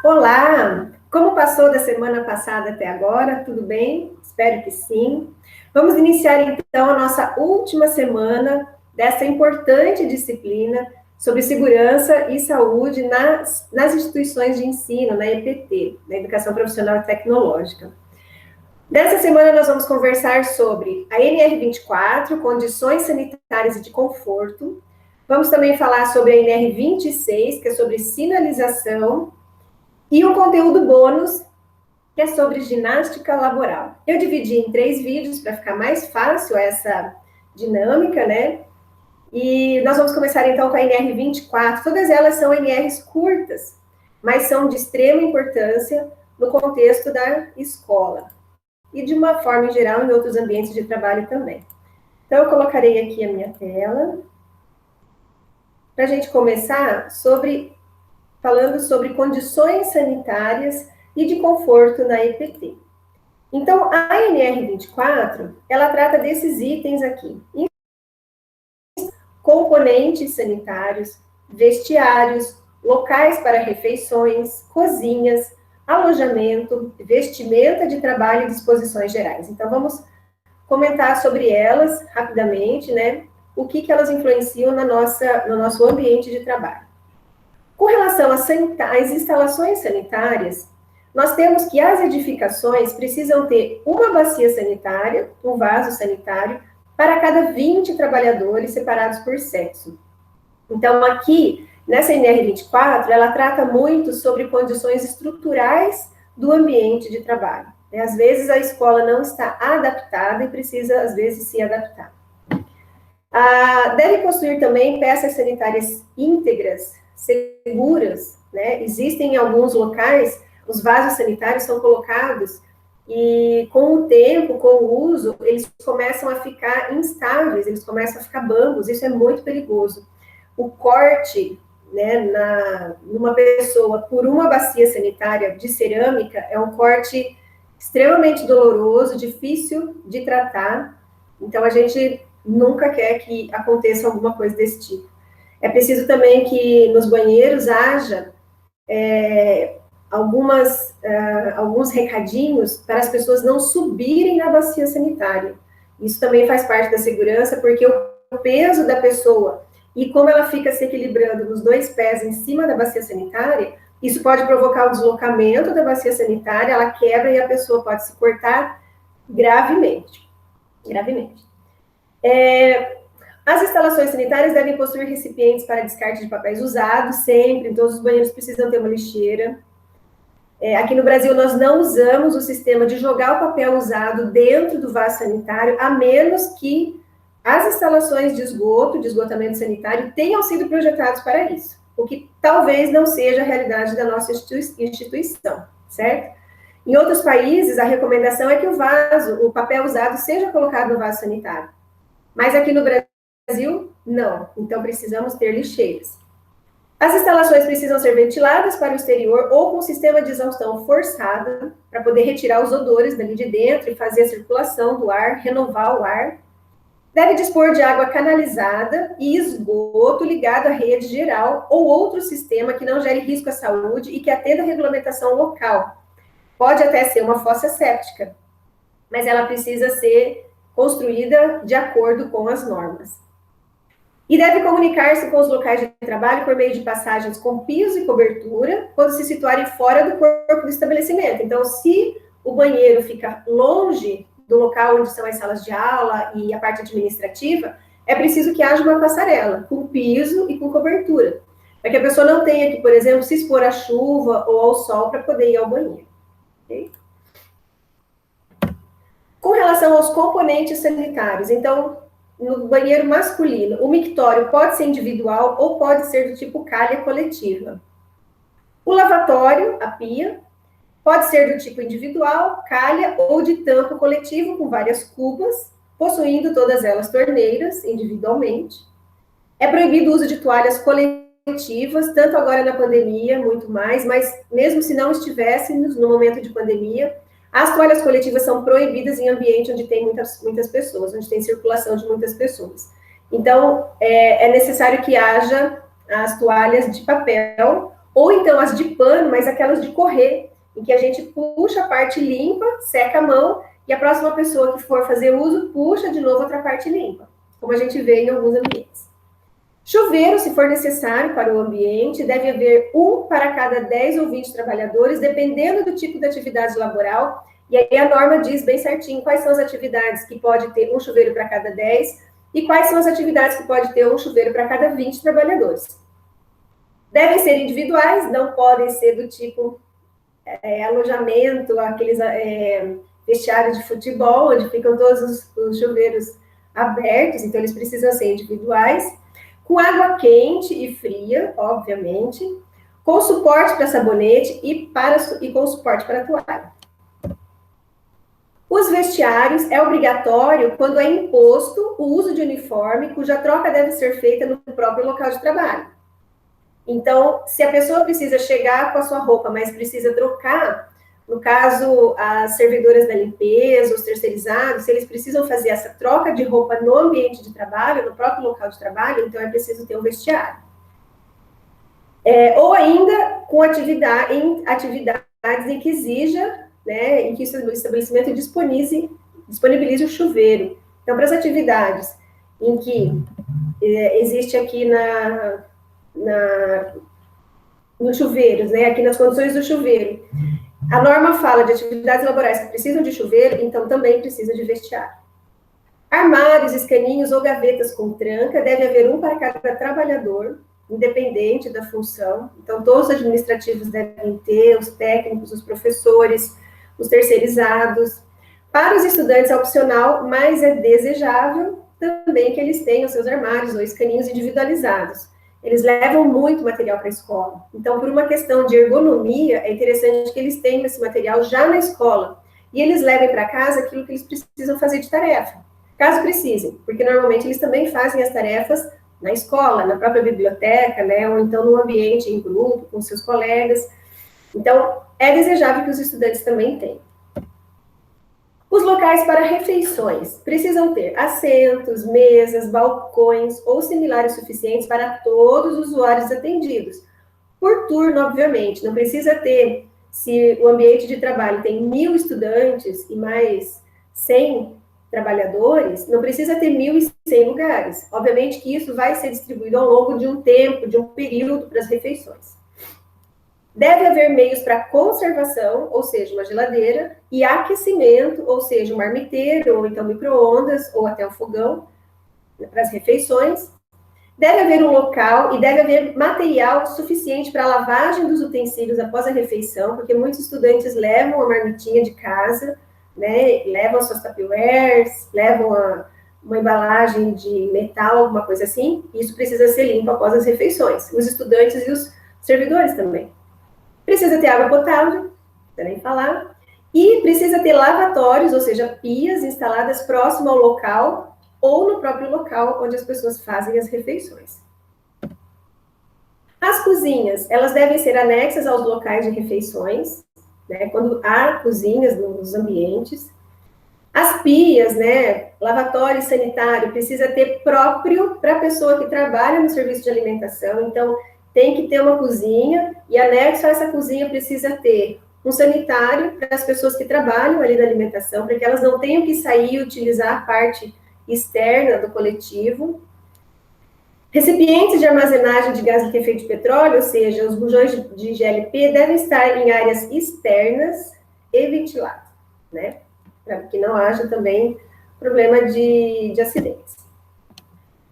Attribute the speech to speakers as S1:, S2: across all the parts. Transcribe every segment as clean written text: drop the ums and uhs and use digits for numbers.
S1: Olá! Como passou da semana passada até agora? Tudo bem? Espero que sim. Vamos iniciar então a nossa última semana dessa importante disciplina sobre segurança e saúde nas instituições de ensino, na EPT, na Educação Profissional e Tecnológica. Nessa semana nós vamos conversar sobre a NR24, condições sanitárias e de conforto. Vamos também falar sobre a NR26, que é sobre sinalização, e um conteúdo bônus, que é sobre ginástica laboral. Eu dividi em 3 vídeos para ficar mais fácil essa dinâmica, né? E nós vamos começar então com a NR24. Todas elas são NRs curtas, mas são de extrema importância no contexto da escola e de uma forma em geral em outros ambientes de trabalho também. Então eu colocarei aqui a minha tela para a gente começar falando sobre condições sanitárias e de conforto na EPT. Então, a NR24, ela trata desses itens aqui. Componentes sanitários, vestiários, locais para refeições, cozinhas, alojamento, vestimenta de trabalho e disposições gerais. Então, vamos comentar sobre elas rapidamente, né? O que elas influenciam no nosso ambiente de trabalho. Com relação às instalações sanitárias, nós temos que as edificações precisam ter uma bacia sanitária, um vaso sanitário, para cada 20 trabalhadores separados por sexo. Então, aqui, nessa NR24, ela trata muito sobre condições estruturais do ambiente de trabalho. Às vezes, a escola não está adaptada e precisa, às vezes, se adaptar. Deve possuir também peças sanitárias íntegras, seguras, né? Existem em alguns locais, os vasos sanitários são colocados e com o tempo, com o uso, eles começam a ficar instáveis, eles começam a ficar bambos, isso é muito perigoso. O corte, né, numa pessoa por uma bacia sanitária de cerâmica é um corte extremamente doloroso, difícil de tratar, então a gente nunca quer que aconteça alguma coisa desse tipo. É preciso também que nos banheiros haja alguns recadinhos para as pessoas não subirem na bacia sanitária. Isso também faz parte da segurança, porque o peso da pessoa e como ela fica se equilibrando nos 2 pés em cima da bacia sanitária, isso pode provocar o deslocamento da bacia sanitária, ela quebra e a pessoa pode se cortar gravemente. As instalações sanitárias devem possuir recipientes para descarte de papéis usados, sempre, em todos os banheiros precisam ter uma lixeira. Aqui no Brasil, nós não usamos o sistema de jogar o papel usado dentro do vaso sanitário, a menos que as instalações de esgotamento sanitário, tenham sido projetadas para isso, o que talvez não seja a realidade da nossa instituição, certo? Em outros países, a recomendação é que o papel usado seja colocado no vaso sanitário, mas aqui no Brasil, não. Então, precisamos ter lixeiras. As instalações precisam ser ventiladas para o exterior ou com sistema de exaustão forçada, para poder retirar os odores dali de dentro e fazer a circulação do ar, renovar o ar. Deve dispor de água canalizada e esgoto ligado à rede geral ou outro sistema que não gere risco à saúde e que atenda à regulamentação local. Pode até ser uma fossa séptica, mas ela precisa ser construída de acordo com as normas. E deve comunicar-se com os locais de trabalho por meio de passagens com piso e cobertura, quando se situarem fora do corpo do estabelecimento. Então, se o banheiro fica longe do local onde são as salas de aula e a parte administrativa, é preciso que haja uma passarela com piso e com cobertura, para que a pessoa não tenha que, por exemplo, se expor à chuva ou ao sol para poder ir ao banheiro. Okay? Com relação aos componentes sanitários, então, no banheiro masculino, o mictório pode ser individual ou pode ser do tipo calha coletiva. O lavatório, a pia, pode ser do tipo individual, calha ou de tampo coletivo com várias cubas, possuindo todas elas torneiras individualmente. É proibido o uso de toalhas coletivas, tanto agora na pandemia, muito mais, mas mesmo se não estivéssemos no momento de pandemia, as toalhas coletivas são proibidas em ambiente onde tem muitas pessoas, onde tem circulação de muitas pessoas. Então, é necessário que haja as toalhas de papel Ou então as de pano, mas aquelas de correr, em que a gente puxa a parte limpa, seca a mão, e a próxima pessoa que for fazer uso, puxa de novo outra parte limpa, como a gente vê em alguns ambientes. Chuveiro, se for necessário para o ambiente, deve haver um para cada 10 ou 20 trabalhadores, dependendo do tipo de atividade laboral. E aí a norma diz bem certinho quais são as atividades que pode ter um chuveiro para cada 10 e quais são as atividades que pode ter um chuveiro para cada 20 trabalhadores. Devem ser individuais, não podem ser do tipo alojamento, aqueles vestiários de futebol, onde ficam todos os chuveiros abertos, então eles precisam ser individuais, com água quente e fria, obviamente, com suporte para sabonete e com suporte para toalha. Os vestiários é obrigatório quando é imposto o uso de uniforme, cuja troca deve ser feita no próprio local de trabalho. Então, se a pessoa precisa chegar com a sua roupa, mas precisa trocar, no caso, as servidoras da limpeza, os terceirizados, se eles precisam fazer essa troca de roupa no ambiente de trabalho, no próprio local de trabalho, então é preciso ter um vestiário. Ou ainda com atividades em que exija, né, em que o estabelecimento disponibilize o chuveiro. Então, para as atividades em que existe aqui nos chuveiros, né, aqui nas condições do chuveiro, a norma fala de atividades laborais que precisam de chuveiro, então também precisa de vestiário. Armários, escaninhos ou gavetas com tranca, deve haver um para cada trabalhador, independente da função. Então, todos os administrativos devem ter, os técnicos, os professores, os terceirizados. Para os estudantes é opcional, mas é desejável também que eles tenham seus armários ou escaninhos individualizados. Eles levam muito material para a escola. Então, por uma questão de ergonomia, é interessante que eles tenham esse material já na escola. E eles levem para casa aquilo que eles precisam fazer de tarefa, caso precisem. Porque, normalmente, eles também fazem as tarefas na escola, na própria biblioteca, né? Ou então no ambiente, em grupo, com seus colegas. Então, é desejável que os estudantes também tenham. Os locais para refeições precisam ter assentos, mesas, balcões ou similares suficientes para todos os usuários atendidos. Por turno, obviamente, não precisa ter, se o ambiente de trabalho tem 1.000 estudantes e mais 100 trabalhadores, não precisa ter 1.100 lugares. Obviamente que isso vai ser distribuído ao longo de um tempo, de um período para as refeições. Deve haver meios para conservação, ou seja, uma geladeira, e aquecimento, ou seja, um marmiteiro, ou então micro-ondas, ou até um fogão, para as refeições. Deve haver um local e deve haver material suficiente para a lavagem dos utensílios após a refeição, porque muitos estudantes levam a marmitinha de casa, né, levam as suas tupperwares, levam uma embalagem de metal, alguma coisa assim, e isso precisa ser limpo após as refeições. Os estudantes e os servidores também. Precisa ter água potável, não nem falar, e precisa ter lavatórios, ou seja, pias instaladas próximo ao local ou no próprio local onde as pessoas fazem as refeições. As cozinhas, elas devem ser anexas aos locais de refeições, né, quando há cozinhas nos ambientes. As pias, né, lavatório e sanitário, precisa ter próprio para a pessoa que trabalha no serviço de alimentação, então tem que ter uma cozinha, e anexo a essa cozinha precisa ter um sanitário para as pessoas que trabalham ali na alimentação, para que elas não tenham que sair e utilizar a parte externa do coletivo. Recipientes de armazenagem de gás liquefeito de petróleo, ou seja, os bujões de GLP, devem estar em áreas externas e ventiladas, né? Para que não haja também problema de acidentes.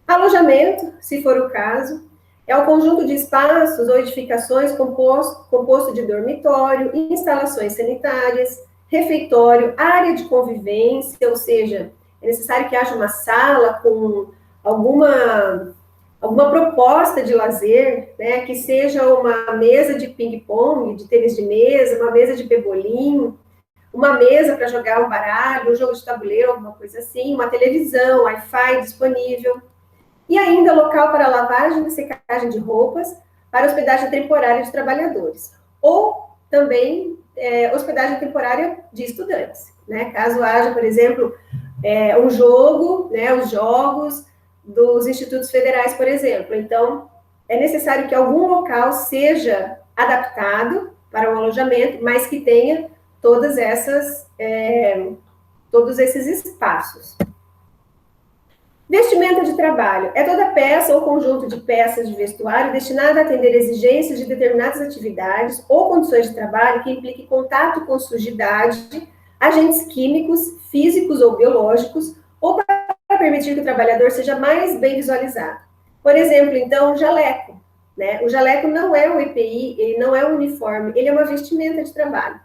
S1: Alojamento, se for o caso, é o conjunto de espaços ou edificações composto de dormitório, instalações sanitárias, refeitório, área de convivência, ou seja, é necessário que haja uma sala com alguma proposta de lazer, né, que seja uma mesa de ping-pong, de tênis de mesa, uma mesa de pebolim, uma mesa para jogar um baralho, um jogo de tabuleiro, alguma coisa assim, uma televisão, Wi-Fi disponível. E ainda local para lavagem e secagem de roupas, para hospedagem temporária de trabalhadores. Ou também hospedagem temporária de estudantes, né? Caso haja, por exemplo, um jogo, né? Os jogos dos institutos federais, por exemplo. Então, é necessário que algum local seja adaptado para o alojamento, mas que tenha todos esses espaços. Vestimenta de trabalho. É toda peça ou conjunto de peças de vestuário destinada a atender exigências de determinadas atividades ou condições de trabalho que implique contato com sujidade, agentes químicos, físicos ou biológicos, ou para permitir que o trabalhador seja mais bem visualizado. Por exemplo, então, o jaleco. Né? O jaleco não é um EPI, ele não é um uniforme, ele é uma vestimenta de trabalho.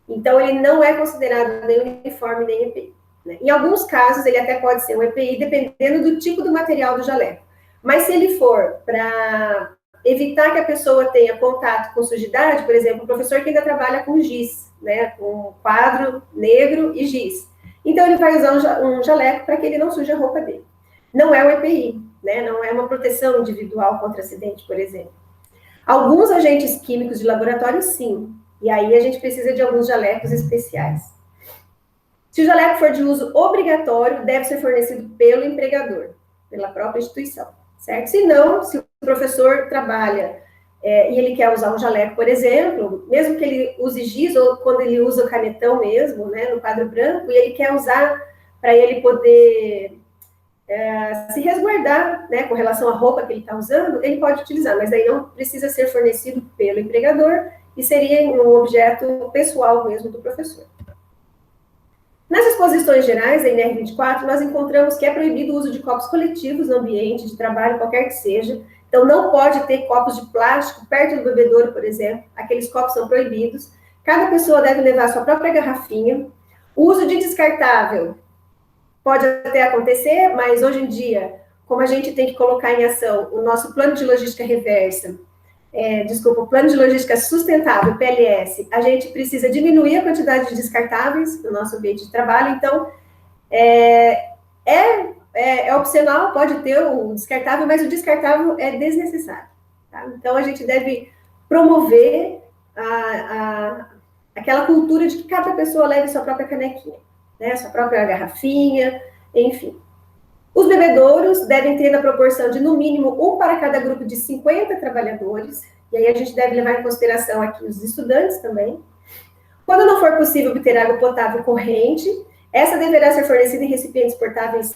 S1: Então, ele não é considerado nem uniforme nem EPI. Né? Em alguns casos, ele até pode ser um EPI, dependendo do tipo do material do jaleco. Mas se ele for para evitar que a pessoa tenha contato com sujidade, por exemplo, um professor que ainda trabalha com giz, né, com quadro negro e giz. Então, ele vai usar um jaleco para que ele não suje a roupa dele. Não é um EPI, né, não é uma proteção individual contra acidente, por exemplo. Alguns agentes químicos de laboratório, sim. E aí a gente precisa de alguns jalecos especiais. Se o jaleco for de uso obrigatório, deve ser fornecido pelo empregador, pela própria instituição, certo? Se não, se o professor trabalha e ele quer usar um jaleco, por exemplo, mesmo que ele use giz, ou quando ele usa o canetão mesmo, né, no quadro branco, e ele quer usar para ele poder se resguardar, né, com relação à roupa que ele está usando, ele pode utilizar, mas aí não precisa ser fornecido pelo empregador, e seria um objeto pessoal mesmo do professor. Nas exposições gerais da NR24, nós encontramos que é proibido o uso de copos coletivos no ambiente de trabalho, qualquer que seja. Então, não pode ter copos de plástico perto do bebedouro, por exemplo. Aqueles copos são proibidos. Cada pessoa deve levar sua própria garrafinha. O uso de descartável pode até acontecer, mas hoje em dia, como a gente tem que colocar em ação o nosso plano de logística reversa, o plano de logística sustentável, PLS, a gente precisa diminuir a quantidade de descartáveis no nosso ambiente de trabalho, então é opcional, pode ter o descartável, mas o descartável é desnecessário. Tá? Então, a gente deve promover aquela cultura de que cada pessoa leve sua própria canequinha, né? Sua própria garrafinha, enfim. Os bebedouros devem ter na proporção de, no mínimo, um para cada grupo de 50 trabalhadores, e aí a gente deve levar em consideração aqui os estudantes também. Quando não for possível obter água potável corrente, essa deverá ser fornecida em recipientes portáteis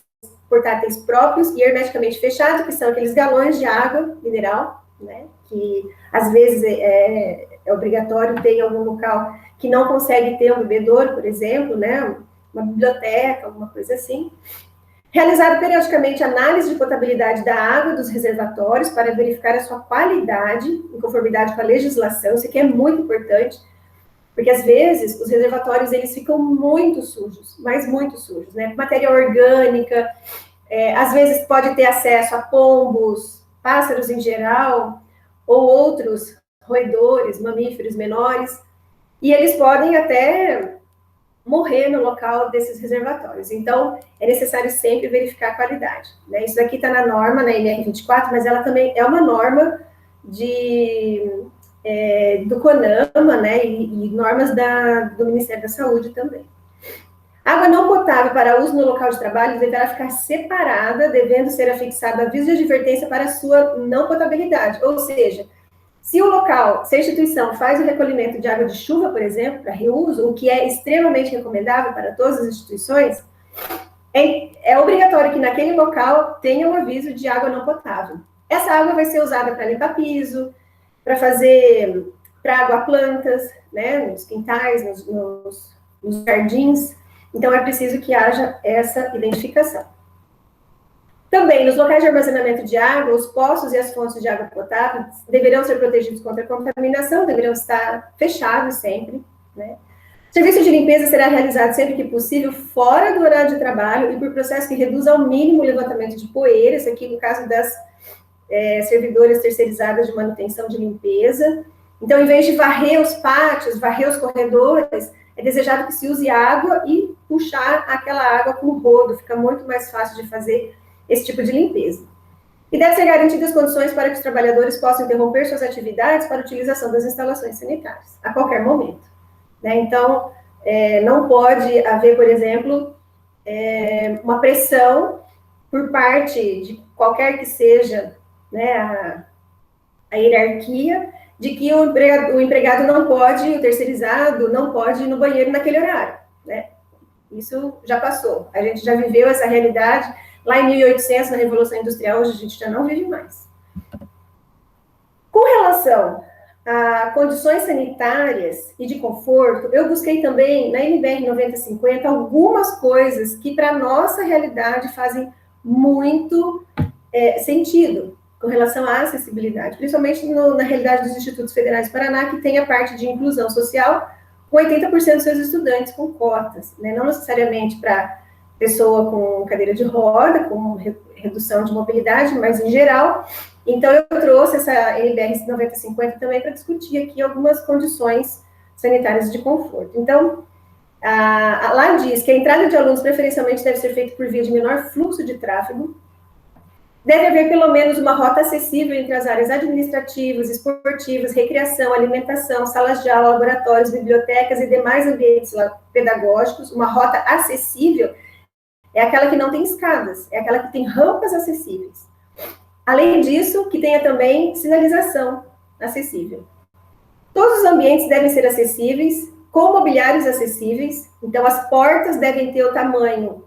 S1: próprios e hermeticamente fechados, que são aqueles galões de água mineral, né, que às vezes é obrigatório ter em algum local que não consegue ter um bebedouro, por exemplo, né, uma biblioteca, alguma coisa assim. Realizar periodicamente análise de potabilidade da água dos reservatórios para verificar a sua qualidade em conformidade com a legislação, isso aqui é muito importante, porque às vezes os reservatórios eles ficam muito sujos, mas muito sujos, né? Matéria orgânica, às vezes pode ter acesso a pombos, pássaros em geral, ou outros roedores, mamíferos menores, e eles podem até morrer no local desses reservatórios. Então, é necessário sempre verificar a qualidade. Né? Isso aqui está na norma, na NR24, mas ela também é uma norma do CONAMA, né? E normas do Ministério da Saúde também. Água não potável para uso no local de trabalho deverá ficar separada, devendo ser afixado aviso de advertência para sua não potabilidade. Ou seja, se a instituição faz o recolhimento de água de chuva, por exemplo, para reuso, o que é extremamente recomendável para todas as instituições, é obrigatório que naquele local tenha um aviso de água não potável. Essa água vai ser usada para limpar piso, para aguar plantas, né, nos quintais, nos jardins. Então, é preciso que haja essa identificação. Também, nos locais de armazenamento de água, os poços e as fontes de água potável deverão ser protegidos contra a contaminação, deverão estar fechados sempre, né? O serviço de limpeza será realizado sempre que possível, fora do horário de trabalho e por processo que reduza ao mínimo o levantamento de poeira, isso aqui no caso das servidoras terceirizadas de manutenção de limpeza. Então, em vez de varrer os pátios, varrer os corredores, é desejado que se use água e puxar aquela água com o rodo, fica muito mais fácil de fazer esse tipo de limpeza. E deve ser garantidas condições para que os trabalhadores possam interromper suas atividades para a utilização das instalações sanitárias, a qualquer momento. Né? Então, não pode haver, por exemplo, uma pressão por parte de qualquer que seja, né, a hierarquia de que o empregado não pode, o terceirizado não pode ir no banheiro naquele horário, né? Isso já passou. A gente já viveu essa realidade lá em 1800, na Revolução Industrial, hoje a gente já não vive mais. Com relação a condições sanitárias e de conforto, eu busquei também na NBR 9050 algumas coisas que para a nossa realidade fazem muito sentido com relação à acessibilidade, principalmente na realidade dos Institutos Federais do Paraná, que tem a parte de inclusão social, com 80% dos seus estudantes com cotas, né? Não necessariamente para pessoa com cadeira de roda, com redução de mobilidade, mas em geral. Então, eu trouxe essa NBR 9050 também para discutir aqui algumas condições sanitárias de conforto. Então, lá diz que a entrada de alunos preferencialmente deve ser feita por via de menor fluxo de tráfego, deve haver pelo menos uma rota acessível entre as áreas administrativas, esportivas, recreação, alimentação, salas de aula, laboratórios, bibliotecas e demais ambientes pedagógicos. Uma rota acessível é aquela que não tem escadas, é aquela que tem rampas acessíveis. Além disso, que tenha também sinalização acessível. Todos os ambientes devem ser acessíveis, com mobiliários acessíveis, então as portas devem ter o tamanho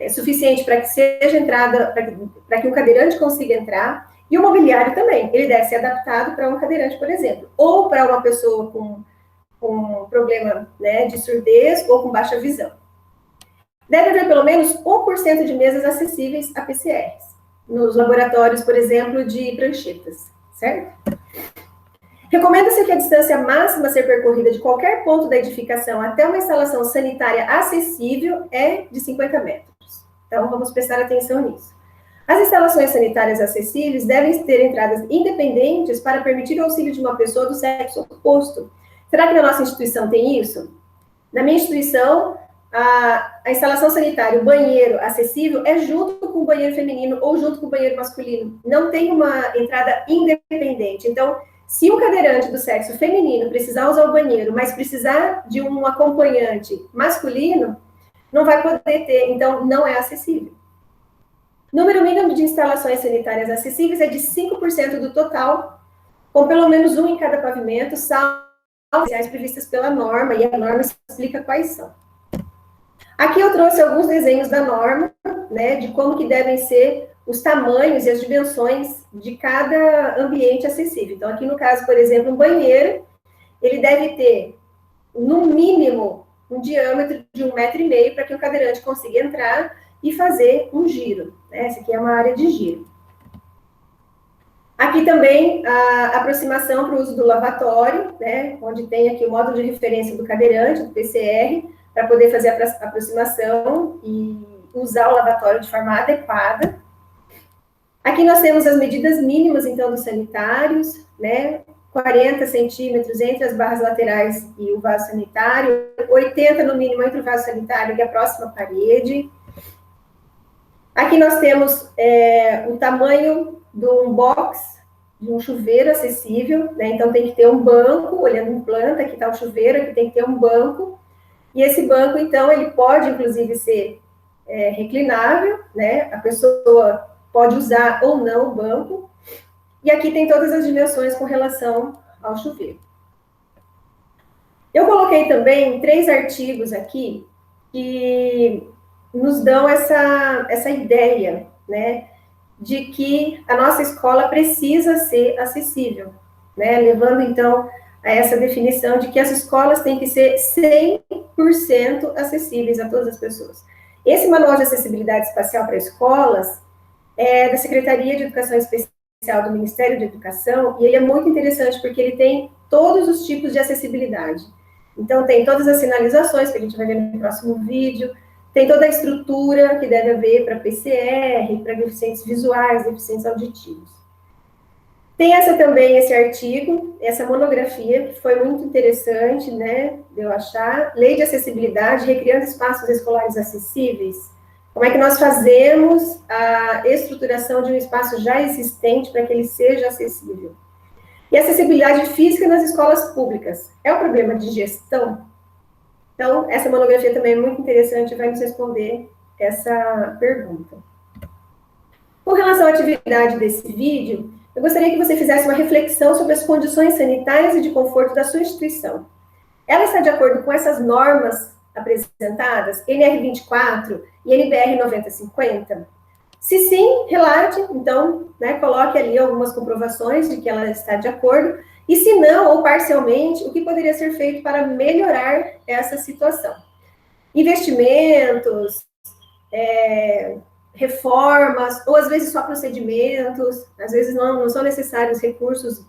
S1: suficiente para que seja entrada, para que um cadeirante consiga entrar, e o mobiliário também, ele deve ser adaptado para um cadeirante, por exemplo, ou para uma pessoa com problema, né, de surdez ou com baixa visão. Deve haver pelo menos 1% de mesas acessíveis a PCRs, nos laboratórios, por exemplo, de pranchetas, certo? Recomenda-se que a distância máxima a ser percorrida de qualquer ponto da edificação até uma instalação sanitária acessível é de 50 metros. Então, vamos prestar atenção nisso. As instalações sanitárias acessíveis devem ter entradas independentes para permitir o auxílio de uma pessoa do sexo oposto. Será que na nossa instituição tem isso? Na minha instituição, a instalação sanitária, o banheiro acessível, é junto com o banheiro feminino ou junto com o banheiro masculino. Não tem uma entrada independente. Então, se o cadeirante do sexo feminino precisar usar o banheiro, mas precisar de um acompanhante masculino, não vai poder ter, então não é acessível. Número mínimo de instalações sanitárias acessíveis é de 5% do total, com pelo menos um em cada pavimento, salvo as previstas pela norma, e a norma explica quais são. Aqui eu trouxe alguns desenhos da norma, né, de como que devem ser os tamanhos e as dimensões de cada ambiente acessível. Então, aqui no caso, por exemplo, um banheiro, ele deve ter, no mínimo, um diâmetro de 1,5 m para que o cadeirante consiga entrar e fazer um giro. Né? Essa aqui é uma área de giro. Aqui também a aproximação para o uso do lavatório, né? Onde tem aqui o módulo de referência do cadeirante, do PCR, para poder fazer a aproximação e usar o lavatório de forma adequada. Aqui nós temos as medidas mínimas, então, dos sanitários, né? 40 centímetros entre as barras laterais e o vaso sanitário, 80 no mínimo entre o vaso sanitário e a próxima parede. Aqui nós temos o tamanho de um box, de um chuveiro acessível, né? Então tem que ter um banco, olhando em planta, aqui está o chuveiro, aqui tem que ter um banco, e esse banco, então, ele pode, inclusive, ser reclinável, né? A pessoa pode usar ou não o banco, e aqui tem todas as dimensões com relação ao chuveiro. Eu coloquei também 3 artigos aqui que nos dão essa ideia, né, de que a nossa escola precisa ser acessível, né, levando, então, a essa definição de que as escolas têm que ser 100% acessíveis a todas as pessoas. Esse manual de acessibilidade espacial para escolas é da Secretaria de Educação Especial do Ministério da Educação, e ele é muito interessante porque ele tem todos os tipos de acessibilidade. Então, tem todas as sinalizações, que a gente vai ver no próximo vídeo, tem toda a estrutura que deve haver para PCR, para deficientes visuais, deficientes auditivos. Tem esse artigo, essa monografia, que foi muito interessante, né, de eu achar, Lei de Acessibilidade, Recriando Espaços Escolares Acessíveis. Como é que nós fazemos a estruturação de um espaço já existente para que ele seja acessível? E acessibilidade física nas escolas públicas. É um problema de gestão? Então, essa monografia também é muito interessante e vai nos responder essa pergunta. Com relação à atividade desse vídeo, eu gostaria que você fizesse uma reflexão sobre as condições sanitárias e de conforto da sua instituição. Ela está de acordo com essas normas apresentadas, NR24 e NBR 9050? Se sim, relate, então, né, coloque ali algumas comprovações de que ela está de acordo, e se não, ou parcialmente, o que poderia ser feito para melhorar essa situação? Investimentos, reformas, ou às vezes só procedimentos, às vezes não são necessários recursos,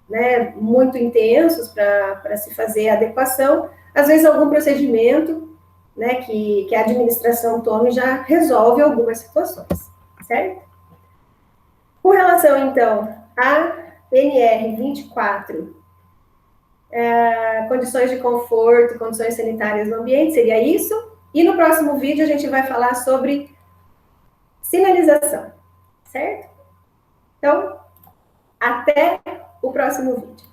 S1: né, muito intensos para se fazer a adequação, às vezes algum procedimento, né, que a administração tome já resolve algumas situações, certo? Com relação, então, a NR 24, condições de conforto, condições sanitárias no ambiente, seria isso. E no próximo vídeo a gente vai falar sobre sinalização, certo? Então, até o próximo vídeo.